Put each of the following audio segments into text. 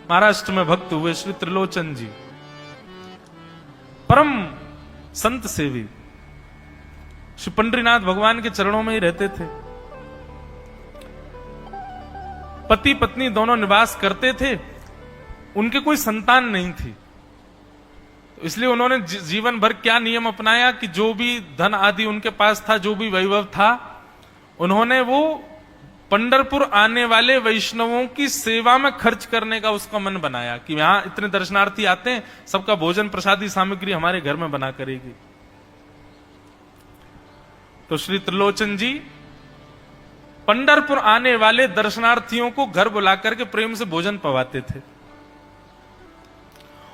महाराष्ट्र में भक्त हुए श्री त्रिलोचन जी, परम संत सेवी, श्री पंडरीनाथ भगवान के चरणों में ही रहते थे। पति पत्नी दोनों निवास करते थे, उनके कोई संतान नहीं थी, तो इसलिए उन्होंने जीवन भर क्या नियम अपनाया कि जो भी धन आदि उनके पास था, जो भी वैभव था, उन्होंने वो पंढरपुर आने वाले वैष्णवों की सेवा में खर्च करने का उसका मन बनाया कि यहां इतने दर्शनार्थी आते हैं, सबका भोजन प्रसादी सामग्री हमारे घर में बना करेगी। तो श्री त्रिलोचन जी पंढरपुर आने वाले दर्शनार्थियों को घर बुला करके प्रेम से भोजन पवाते थे,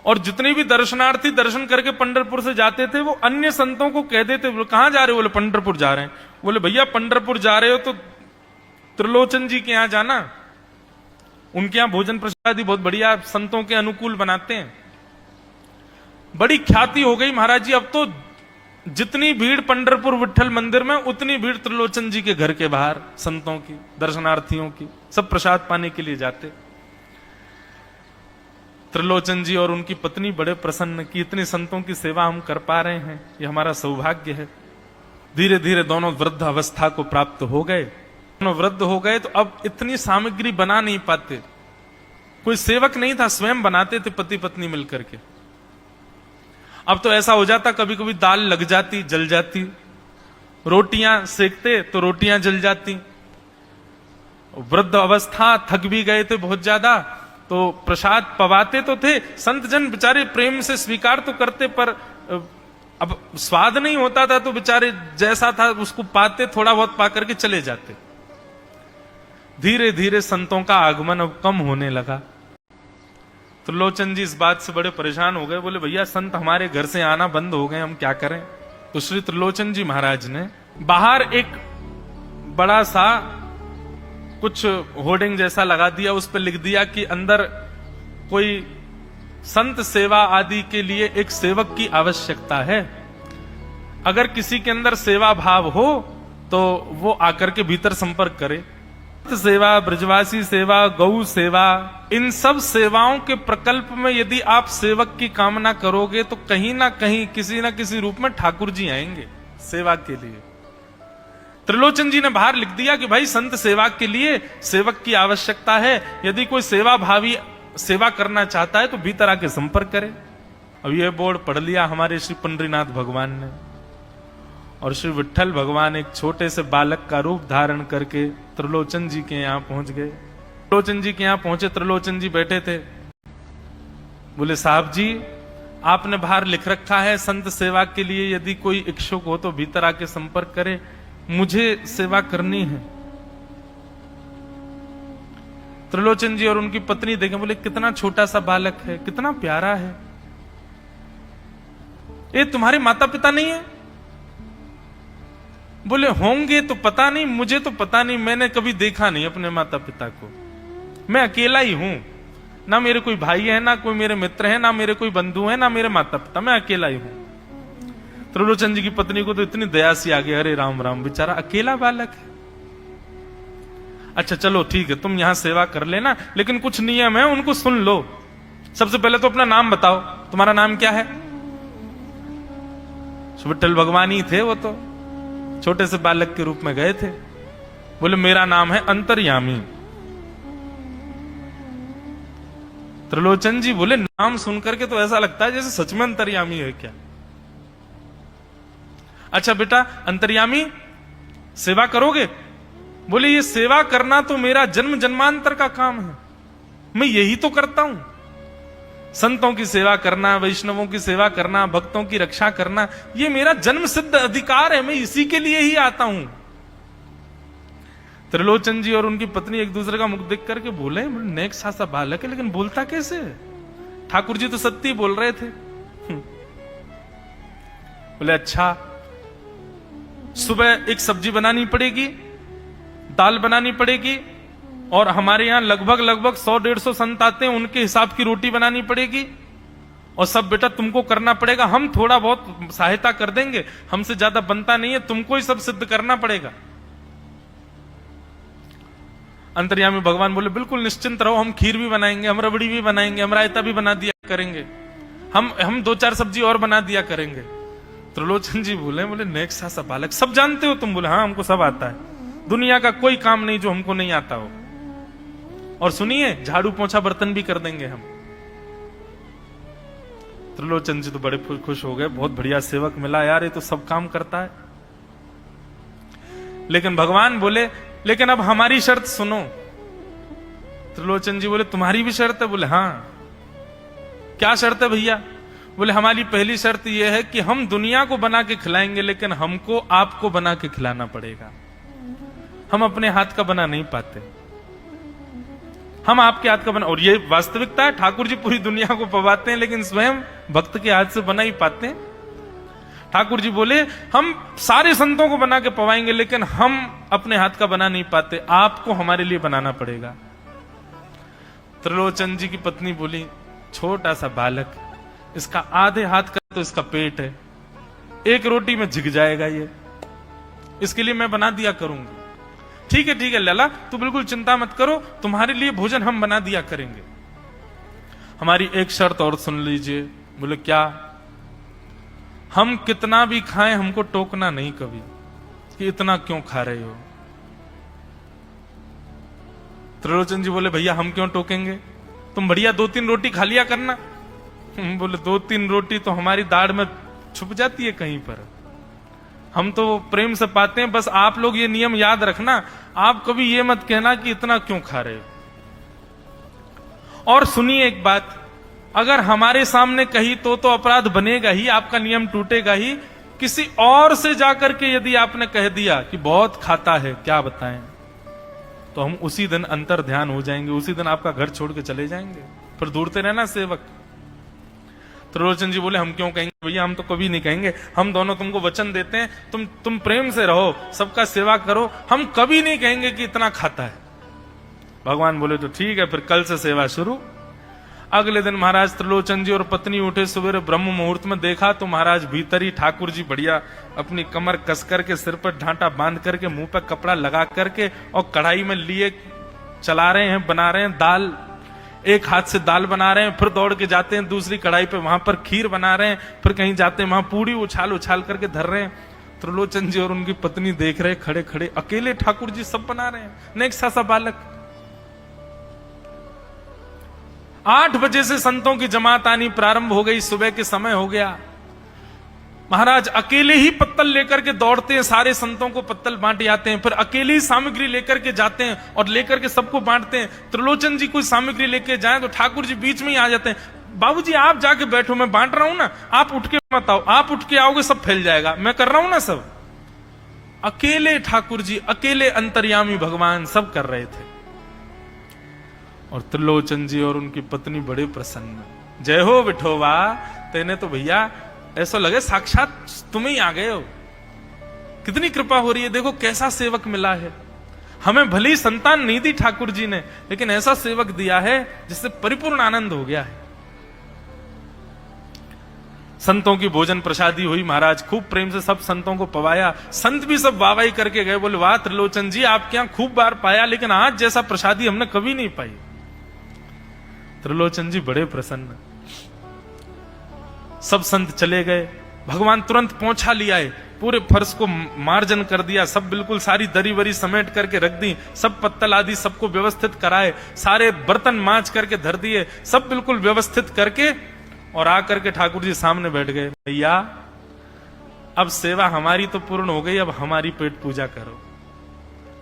और जितने भी दर्शनार्थी दर्शन करके पंढरपुर से जाते थे वो अन्य संतों को कह देते, बोले कहां जा रहे हो? बोले पंढरपुर जा रहे हैं। बोले भैया पंढरपुर जा रहे हो तो त्रिलोचन जी के यहां जाना, उनके यहां भोजन प्रसादी बहुत बढ़िया संतों के अनुकूल बनाते हैं। बड़ी ख्याति हो गई महाराज जी, अब तो जितनी भीड़ पंढरपुर विठल मंदिर में उतनी भीड़ त्रिलोचन जी के घर के बाहर संतों की, दर्शनार्थियों की, सब प्रसाद पाने के लिए जाते। त्रिलोचन जी और उनकी पत्नी बड़े प्रसन्न कि इतने संतों की सेवा हम कर पा रहे हैं, ये हमारा सौभाग्य है। धीरे धीरे दोनों वृद्ध अवस्था को प्राप्त हो गए। दोनों वृद्ध हो गए तो अब इतनी सामग्री बना नहीं पाते, कोई सेवक नहीं था, स्वयं बनाते थे पति पत्नी मिलकर के। अब तो ऐसा हो जाता, कभी कभी दाल लग जाती, जल जाती, रोटियां सेकते तो रोटियां जल जाती। वृद्ध अवस्था, थक भी गए थे बहुत ज्यादा, तो प्रसाद पवाते तो थे, संत जन बेचारे प्रेम से स्वीकार तो करते, पर अब स्वाद नहीं होता था, तो बेचारे जैसा था उसको पाते, थोड़ा बहुत पा करके चले जाते। धीरे धीरे संतों का आगमन अब कम होने लगा। त्रिलोचन जी इस बात से बड़े परेशान हो गए, बोले भैया संत हमारे घर से आना बंद हो गए, हम क्या करें? तो श्री त्रिलोचन जी महाराज ने बाहर एक बड़ा सा कुछ होर्डिंग जैसा लगा दिया, उस पर लिख दिया कि अंदर कोई संत सेवा आदि के लिए एक सेवक की आवश्यकता है, अगर किसी के अंदर सेवा भाव हो तो वो आकर के भीतर संपर्क करे। सेवा, ब्रजवासी सेवा, गौ सेवा, इन सब सेवाओं के प्रकल्प में यदि आप सेवक की कामना करोगे तो कहीं ना कहीं किसी ना किसी रूप में ठाकुर जी आएंगे सेवा के लिए। त्रिलोचन जी ने बाहर लिख दिया कि भाई संत सेवा के लिए सेवक की आवश्यकता है, यदि कोई सेवा भावी सेवा करना चाहता है तो भीतर आके संपर्क करे। अब यह बोर्ड पढ़ लिया हमारे श्री पंडरीनाथ भगवान ने, और श्री विठल भगवान एक छोटे से बालक का रूप धारण करके त्रिलोचन जी के यहां पहुंच गए। त्रिलोचन जी के यहां पहुंचे, त्रिलोचन जी बैठे थे। बोले साहब जी, आपने बाहर लिख रखा है संत सेवा के लिए यदि कोई इच्छुक हो तो भीतर आके संपर्क करे, मुझे सेवा करनी है। त्रिलोचन जी और उनकी पत्नी देखें, बोले कितना छोटा सा बालक है, कितना प्यारा है, ये तुम्हारे माता पिता नहीं है? बोले होंगे तो पता नहीं, मुझे तो पता नहीं, मैंने कभी देखा नहीं अपने माता पिता को, मैं अकेला ही हूं, ना मेरे कोई भाई है, ना कोई मेरे मित्र है, ना मेरे कोई बंधु है, ना मेरे माता पिता, मैं अकेला ही हूं। त्रिलोचन जी की पत्नी को तो इतनी दया सी आ गई, अरे राम राम, बेचारा अकेला बालक है। अच्छा चलो ठीक है, तुम यहां सेवा कर लेना, लेकिन कुछ नियम है उनको सुन लो। सबसे पहले तो अपना नाम बताओ, तुम्हारा नाम क्या है? विठल भगवान ही थे, वो तो छोटे से बालक के रूप में गए थे। बोले मेरा नाम है अंतर्यामी। त्रिलोचन जी बोले नाम सुनकर के तो ऐसा लगता है जैसे सच में अंतर्यामी है क्या? अच्छा बेटा अंतर्यामी, सेवा करोगे? बोले ये सेवा करना तो मेरा जन्म जन्मांतर का काम है, मैं यही तो करता हूं, संतों की सेवा करना, वैष्णवों की सेवा करना, भक्तों की रक्षा करना, ये मेरा जन्म सिद्ध अधिकार है, मैं इसी के लिए ही आता हूं। त्रिलोचन जी और उनकी पत्नी एक दूसरे का मुख देख करके बोले, नेक सा बालक है लेकिन बोलता कैसे है? ठाकुर जी तो सत्य बोल रहे थे। बोले अच्छा, सुबह एक सब्जी बनानी पड़ेगी, दाल बनानी पड़ेगी, और हमारे यहां लगभग 100-150 संत आते हैं, उनके हिसाब की रोटी बनानी पड़ेगी, और सब बेटा तुमको करना पड़ेगा, हम थोड़ा बहुत सहायता कर देंगे, हमसे ज्यादा बनता नहीं है, तुमको ही सब सिद्ध करना पड़ेगा। अंतर्यामी भगवान बोले बिल्कुल निश्चिंत रहो, हम खीर भी बनाएंगे, हम रबड़ी भी बनाएंगे, हम रायता भी बना दिया करेंगे, हम 2-4 सब्जी और बना दिया करेंगे। त्रिलोचन जी बोले नेक्स्ट सा बालक, सब जानते हो तुम? बोले हाँ हमको सब आता है, दुनिया का कोई काम नहीं जो हमको नहीं आता हो। और सुनिए, झाड़ू पोंछा बर्तन भी कर देंगे हम। त्रिलोचन जी तो बड़े खुश हो गए, बहुत बढ़िया सेवक मिला यार, ये तो सब काम करता है। लेकिन भगवान बोले लेकिन अब हमारी शर्त सुनो। त्रिलोचन जी बोले तुम्हारी भी शर्त है? बोले हाँ। क्या शर्त है भैया? बोले हमारी पहली शर्त यह है कि हम दुनिया को बना के खिलाएंगे, लेकिन हमको आपको बना के खिलाना पड़ेगा। हम अपने हाथ का बना नहीं पाते, हम आपके हाथ का बना। और ये वास्तविकता है, ठाकुर जी पूरी दुनिया को पवाते हैं, लेकिन स्वयं भक्त के हाथ से बना ही पाते हैं। ठाकुर जी बोले हम सारे संतों को बना के पवाएंगे, लेकिन हम अपने हाथ का बना नहीं पाते, आपको हमारे लिए बनाना पड़ेगा। त्रिलोचन जी की पत्नी बोली छोटा सा बालक, इसका आधे हाथ का तो इसका पेट है, एक रोटी में झिक जाएगा ये, इसके लिए मैं बना दिया करूंगी। ठीक है लला, तू बिल्कुल चिंता मत करो, तुम्हारे लिए भोजन हम बना दिया करेंगे। हमारी एक शर्त और सुन लीजिए। बोले क्या? हम कितना भी खाएं हमको टोकना नहीं कभी कि इतना क्यों खा रहे हो। त्रिलोचन जी बोले भैया हम क्यों टोकेंगे, तुम बढ़िया 2-3 रोटी खा लिया करना। बोले 2-3 रोटी तो हमारी दाढ़ में छुप जाती है कहीं पर, हम तो प्रेम से पाते हैं। बस आप लोग ये नियम याद रखना, आप कभी ये मत कहना कि इतना क्यों खा रहे हो। और सुनिए एक बात, अगर हमारे सामने कही तो अपराध बनेगा ही, आपका नियम टूटेगा ही। किसी और से जाकर के यदि आपने कह दिया कि बहुत खाता है, क्या बताएं, तो हम उसी दिन अंतर ध्यान हो जाएंगे, उसी दिन आपका घर छोड़ के चले जाएंगे, फिर दूरते रहना सेवक। त्रिलोचन जी बोले हम क्यों कहेंगे भैया, हम तो कभी नहीं कहेंगे, हम दोनों तुमको वचन देते हैं, तुम प्रेम से रहो, सबका सेवा करो, हम कभी नहीं कहेंगे कि इतना खाता है। भगवान बोले तो ठीक है, फिर कल से सेवा शुरू। अगले दिन महाराज त्रिलोचन जी और पत्नी उठे सवेरे ब्रह्म मुहूर्त में, देखा तो महाराज भीतर ही ठाकुर जी बढ़िया अपनी कमर कस करके, सिर पर ढांटा बांध करके, मुंह पर कपड़ा लगा करके और कढ़ाई में लिए चला रहे हैं, बना रहे हैं दाल। एक हाथ से दाल बना रहे हैं, फिर दौड़ के जाते हैं दूसरी कढ़ाई पे, वहां पर खीर बना रहे हैं, फिर कहीं जाते हैं वहां पूड़ी उछाल उछाल करके धर रहे हैं। त्रिलोचन जी और उनकी पत्नी देख रहे खड़े खड़े, अकेले ठाकुर जी सब बना रहे हैं, नेक्स्ट सा बालक। 8 बजे से संतों की जमात आनी प्रारंभ हो गई, सुबह के समय हो गया। महाराज अकेले ही पत्तल लेकर के दौड़ते हैं, सारे संतों को पत्तल बांट जाते हैं, फिर अकेले ही सामग्री लेकर के जाते हैं और लेकर के सबको बांटते हैं। त्रिलोचन जी कोई सामग्री लेके जाए तो ठाकुर जी बीच में ही आ जाते हैं, बाबूजी आप जाके बैठो, मैं बांट रहा हूं ना, आप उठ के मत आओ, आप उठ के आओगे सब फैल जाएगा, मैं कर रहा हूं ना सब। अकेले ठाकुर जी, अकेले अंतर्यामी भगवान सब कर रहे थे। और त्रिलोचन जी और उनकी पत्नी बड़े प्रसन्न, जय हो विठोबा, तेने तो भैया ऐसा लगे साक्षात तुम ही आ गए हो, कितनी कृपा हो रही है, देखो कैसा सेवक मिला है। हमें भली संतान नहीं दी ठाकुर जी ने, लेकिन ऐसा सेवक दिया है जिससे परिपूर्ण आनंद हो गया है। संतों की भोजन प्रसादी हुई, महाराज खूब प्रेम से सब संतों को पवाया, संत भी सब वाहवाही करके गए, बोले वाह त्रिलोचन जी आपके यहां खूब बार पाया, लेकिन आज जैसा प्रसादी हमने कभी नहीं पाई। त्रिलोचन जी बड़े प्रसन्न। सब संत चले गए, भगवान तुरंत पहुंचा लिया है, पूरे फर्श को मार्जन कर दिया, सब बिल्कुल सारी दरी वरी समेट करके रख दी, सब पत्तल आदि सबको व्यवस्थित कराए, सारे बर्तन मांज करके धर दिए, सब बिल्कुल व्यवस्थित करके, और आकर के ठाकुर जी सामने बैठ गए। भैया अब सेवा हमारी तो पूर्ण हो गई, अब हमारी पेट पूजा करो,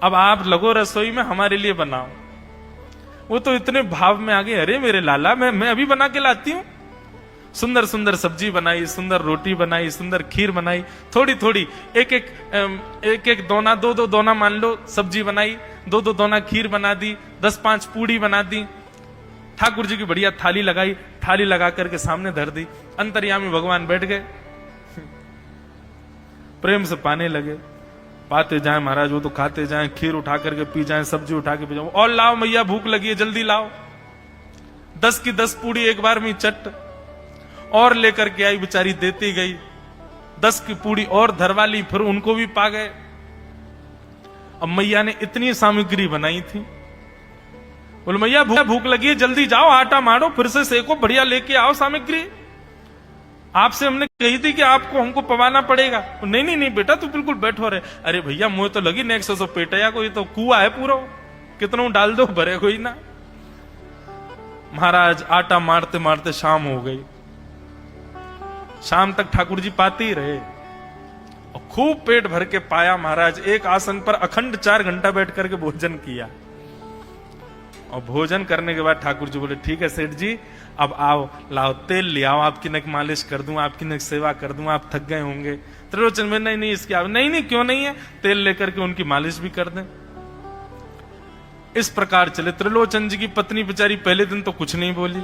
अब आप लगो रसोई में, हमारे लिए बनाओ। वो तो इतने भाव में आ गए, अरे मेरे लाला मैं अभी बना के लाती हूं। सुंदर सुंदर सब्जी बनाई, सुंदर रोटी बनाई, सुंदर खीर बनाई, थोड़ी थोड़ी एक एक दोना, 2-2 दोना मान लो सब्जी बनाई, 2-2 दोना खीर बना दी, 10-5 पूड़ी बना दी, ठाकुर जी की बढ़िया थाली लगाई, थाली लगा करके सामने धर दी। अंतर्यामी भगवान बैठ गए, प्रेम से पाने लगे, पाते जाए महाराज, वो तो खाते जाए, खीर उठा करके पी जाए, सब्जी उठा के पी जाए, और लाओ मैया भूख लगी है जल्दी लाओ। 10 की 10 पूड़ी एक बार में चट और लेकर के आई, बेचारी देती गई, 10 की पूड़ी और धरवा ली, फिर उनको भी पा गए। अब मैया ने इतनी सामग्री बनाई थी, बोले मैया भूख लगी है, जल्दी जाओ आटा मारो, फिर से सेको, बढ़िया लेके आओ सामग्री। आपसे हमने कही थी कि आपको हमको पवाना पड़ेगा। नहीं नहीं नहीं बेटा, तू बिल्कुल बैठो रहे। अरे भैया मुझे तो लगी नेक्स्ट सो पेटया को, ये तो कुआ है पूरा, कितना डाल दो भरे कोई ना। महाराज आटा मारते मारते शाम हो गई। शाम तक ठाकुर जी पाते ही रहे और खूब पेट भर के पाया। महाराज एक आसन पर अखंड 4 घंटा बैठ करके भोजन किया और भोजन करने के बाद ठाकुर जी बोले ठीक है सेठ जी, अब आओ, लाओ तेल ले आओ, आपकी नक मालिश कर दूं, आपकी नक सेवा कर दूं, आप थक गए होंगे। त्रिलोचन में नहीं नहीं इसकी नहीं नहीं क्यों नहीं है, तेल लेकर के उनकी मालिश भी कर दें। इस प्रकार चले। त्रिलोचन जी की पत्नी बेचारी पहले दिन तो कुछ नहीं बोली,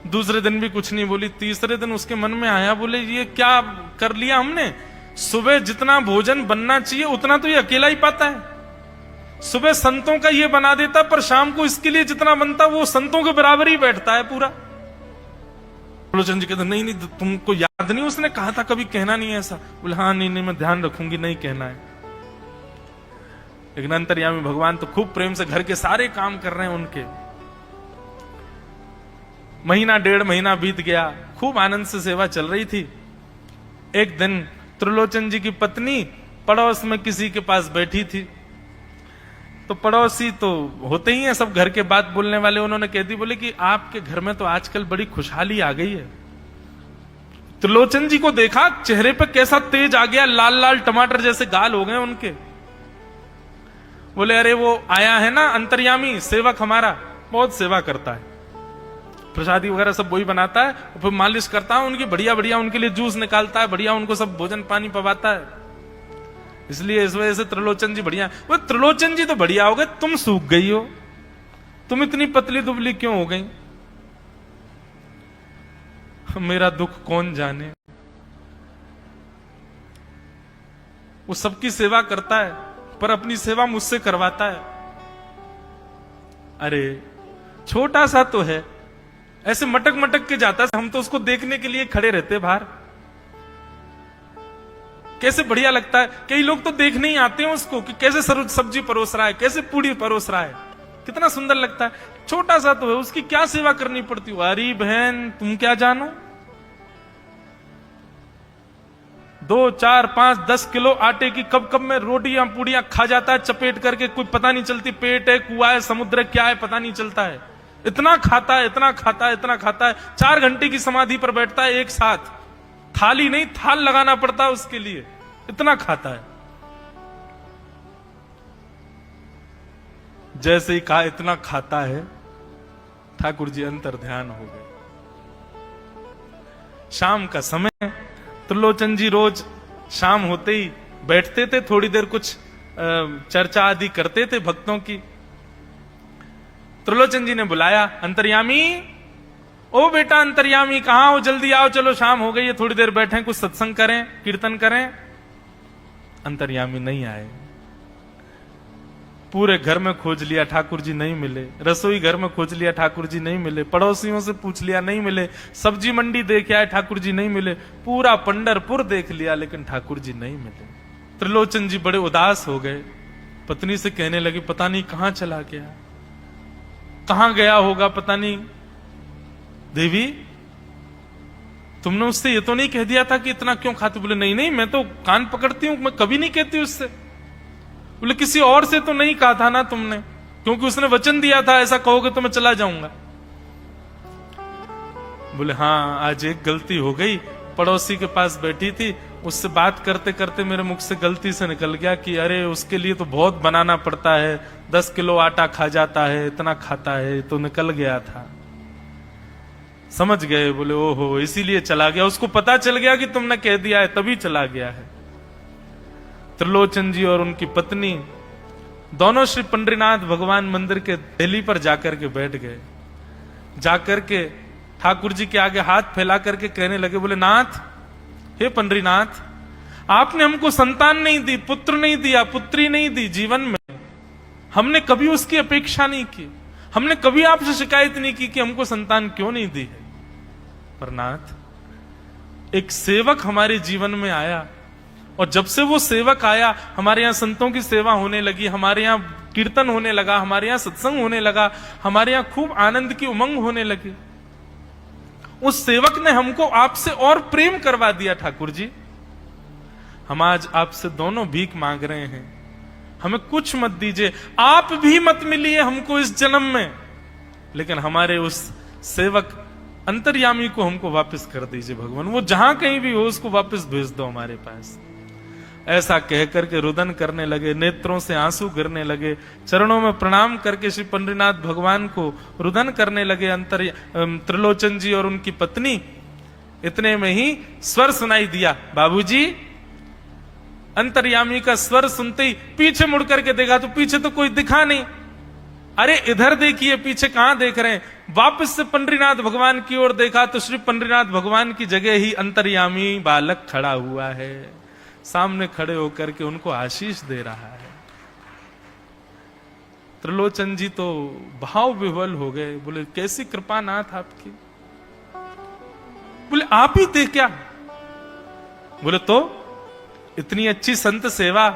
दूसरे दिन भी कुछ नहीं बोली, तीसरे दिन उसके मन में आया, बोले ये क्या कर लिया हमने। सुबह जितना भोजन बनना चाहिए उतना तो ये अकेला ही पाता है। सुबह संतों का ये बना देता, पर शाम को इसके लिए जितना बनता वो संतों के बराबर ही बैठता है पूरा। त्रिलोचन जी कहते नहीं नहीं तुमको याद नहीं, उसने कहा था कभी कहना नहीं है ऐसा। बोले हाँ नहीं नहीं मैं ध्यान रखूंगी, नहीं कहना है। लेकिन अंतर्यामी भगवान तो खूब प्रेम से घर के सारे काम कर रहे हैं उनके। महीना 1.5 महीना बीत गया, खूब आनंद से सेवा चल रही थी। एक दिन त्रिलोचन जी की पत्नी पड़ोस में किसी के पास बैठी थी, तो पड़ोसी तो होते ही हैं सब घर के बात बोलने वाले, उन्होंने कह दी, बोले कि आपके घर में तो आजकल बड़ी खुशहाली आ गई है। त्रिलोचन जी को देखा, चेहरे पे कैसा तेज आ गया, लाल लाल टमाटर जैसे गाल हो गए उनके। बोले अरे वो आया है ना अंतर्यामी सेवक हमारा, बहुत सेवा करता है, प्रसादी वगैरह सब वही बनाता है, फिर मालिश करता है उनकी, बढ़िया बढ़िया उनके लिए जूस निकालता है, बढ़िया उनको सब भोजन पानी पवाता है। इसलिए इस वजह से त्रिलोचन जी बढ़िया। वो त्रिलोचन जी तो बढ़िया हो गए, तुम सूख गई हो, तुम इतनी पतली दुबली क्यों हो गई। मेरा दुख कौन जाने। वो सबकी सेवा करता है पर अपनी सेवा मुझसे करवाता है। अरे छोटा सा तो है, ऐसे मटक मटक के जाता है, हम तो उसको देखने के लिए खड़े रहते बाहर। कैसे बढ़िया लगता है। कई लोग तो देखने ही आते हैं उसको कि कैसे सब्जी परोस रहा है, कैसे पूड़ी परोस रहा है, कितना सुंदर लगता है। छोटा सा तो है, उसकी क्या सेवा करनी पड़ती है। अरे बहन तुम क्या जानो, 2, 4, 5, 10 किलो आटे की कब कब में रोटियां पूड़ियां खा जाता है चपेट करके, कोई पता नहीं चलती पेट है कुआ है समुद्र है क्या है पता नहीं चलता है। इतना खाता है, इतना खाता है, इतना खाता है। 4 घंटे की समाधि पर बैठता है एक साथ, थाली नहीं थाल लगाना पड़ता है उसके लिए, इतना खाता है। जैसे ही कहा इतना खाता है, ठाकुर जी अंतर ध्यान हो गए। शाम का समय, त्रिलोचन जी रोज शाम होते ही बैठते थे, थोड़ी देर कुछ चर्चा आदि करते थे भक्तों की। त्रिलोचन जी ने बुलाया, अंतर्यामी, ओ बेटा अंतर्यामी कहां हो, जल्दी आओ, चलो शाम हो गई है, थोड़ी देर बैठे कुछ सत्संग करें कीर्तन करें। अंतर्यामी नहीं आए। पूरे घर में खोज लिया, ठाकुर जी नहीं मिले। रसोई घर में खोज लिया, ठाकुर जी नहीं मिले। पड़ोसियों से पूछ लिया, नहीं मिले। सब्जी मंडी देख आए, ठाकुर जी नहीं मिले। पूरा पंढरपुर देख लिया, लेकिन ठाकुर जी नहीं मिले। त्रिलोचन जी बड़े उदास हो गए। पत्नी से कहने लगी, पता नहीं कहां चला गया, कहां गया होगा पता नहीं। देवी तुमने उससे ये तो नहीं कह दिया था कि इतना क्यों खाते। बोले नहीं नहीं मैं तो कान पकड़ती हूं, मैं कभी नहीं कहती उससे। बोले किसी और से तो नहीं कहा था ना तुमने, क्योंकि उसने वचन दिया था ऐसा कहोगे तो मैं चला जाऊंगा। बोले हाँ आज एक गलती हो गई, पड़ोसी के पास बैठी थी, उससे बात करते करते मेरे मुख से गलती से निकल गया कि अरे उसके लिए तो बहुत बनाना पड़ता है, 10 किलो आटा खा जाता है, इतना खाता है, तो निकल गया था। समझ गए। बोले ओहो इसीलिए चला गया, उसको पता चल गया कि तुमने कह दिया है तभी चला गया है। त्रिलोचन जी और उनकी पत्नी दोनों श्री पंडरीनाथ भगवान मंदिर के देहली पर जाकर के बैठ गए। जाकर के ठाकुर जी के आगे हाथ फैला करके कहने लगे, बोले नाथ, हे पंडरीनाथ, आपने हमको संतान नहीं दी, पुत्र नहीं दिया, पुत्री नहीं दी जीवन में, हमने कभी उसकी अपेक्षा नहीं की, हमने कभी आपसे शिकायत नहीं की कि हमको संतान क्यों नहीं दी है। पर नाथ एक सेवक हमारे जीवन में आया, और जब से वो सेवक आया हमारे यहां संतों की सेवा होने लगी, हमारे यहां कीर्तन होने लगा, हमारे यहाँ सत्संग होने लगा, हमारे यहाँ खूब आनंद की उमंग होने लगी। उस सेवक ने हमको आपसे और प्रेम करवा दिया। ठाकुर जी, हम आज आपसे दोनों भीख मांग रहे हैं, हमें कुछ मत दीजिए, आप भी मत मिलिए हमको इस जन्म में, लेकिन हमारे उस सेवक अंतर्यामी को हमको वापस कर दीजिए भगवान, वो जहां कहीं भी हो उसको वापस भेज दो हमारे पास। ऐसा कहकर के रुदन करने लगे, नेत्रों से आंसू गिरने लगे, चरणों में प्रणाम करके श्री पंडरीनाथ भगवान को रुदन करने लगे त्रिलोचन जी और उनकी पत्नी। इतने में ही स्वर सुनाई दिया, बाबूजी। अंतर्यामी का स्वर सुनते ही पीछे मुड़ करके देखा तो पीछे तो कोई दिखा नहीं। अरे इधर देखिए, पीछे कहां देख रहे हैं? वापस से पंडरीनाथ भगवान की ओर देखा तो श्री पंडरीनाथ भगवान की जगह ही अंतर्यामी बालक खड़ा हुआ है, सामने खड़े होकर के उनको आशीष दे रहा है। त्रिलोचन जी तो भाव विह्वल हो गए, बोले कैसी कृपा नाथ आपकी। बोले आप ही थे क्या? बोले तो इतनी अच्छी संत सेवा,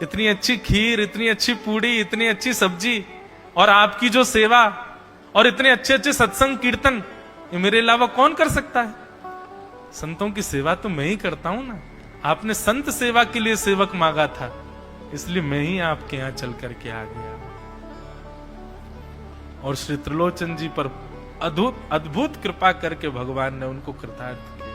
इतनी अच्छी खीर, इतनी अच्छी पूड़ी, इतनी अच्छी सब्जी, और आपकी जो सेवा और इतने अच्छे अच्छे सत्संग कीर्तन, ये मेरे अलावा कौन कर सकता है? संतों की सेवा तो मैं ही करता हूं ना। आपने संत सेवा के लिए सेवक मांगा था, इसलिए मैं ही आपके यहां चल करके आ गया। और श्री त्रिलोचन जी पर अद्भुत कृपा करके भगवान ने उनको कृतार्थ किया।